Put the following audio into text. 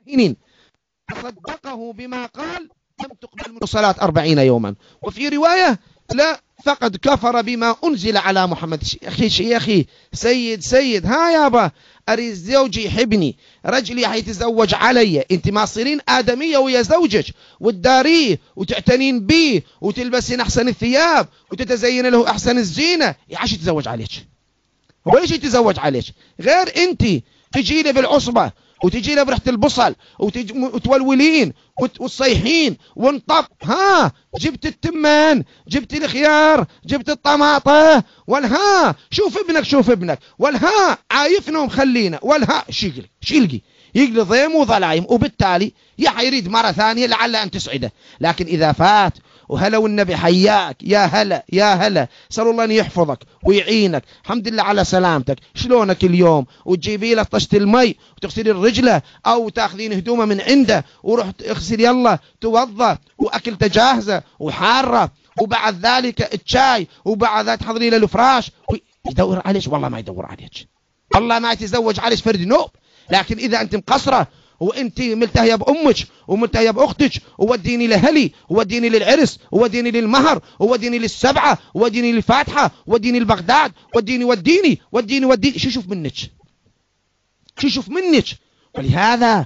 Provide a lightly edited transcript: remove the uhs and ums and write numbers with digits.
راهنين صدقه بما قال لم تقبل منه صلاة 40 يوما. وفي رواية لا فقد كفر بما أنزل على محمد. يا أخي سيد ها يابا أريد زوجي يحبني، رجلي حيتزوج علي، أنت ما تصيرين آدمية ويا زوجك وتداريه وتعتنين به وتلبسين أحسن الثياب وتتزين له أحسن الزينة، يعيش يتزوج عليك؟ هو ايش يتزوج عليك غير انت تجي له بالعصبة وتجي له بريحة البصل وتولولين وتصيحين ونطب، ها جبت التمان، جبت الخيار، جبت الطماطة، والها شوف ابنك والها عايفنا ومخلينا، والها شيلقي يقلي ضيم وظلايم، وبالتالي يريد مرة ثانية لعل أن تسعده. لكن إذا فات وهلا والنبي حياك، يا هلا سأل الله أن يحفظك ويعينك، الحمد لله على سلامتك، شلونك اليوم، وتجيبي له طشت المي وتغسلي الرجله أو تاخذين هدومه من عنده وروح اغسل يلا توضى وأكلته جاهزة وحارة، وبعد ذلك الشاي، وبعد ذلك تحضري له الفراش، يدور عليك؟ والله ما يدور عليك، والله ما يتزوج عليك فرد نوب. لكن إذا أنت مقصرة وانت ملتهيه بامك وملتهيه باختك، ووديني لهلي، ووديني للعرس، ووديني للمهر، ووديني للسبعه، ووديني للفاتحه، ووديني لبغداد، وديني شو يشوف منك؟ ولهذا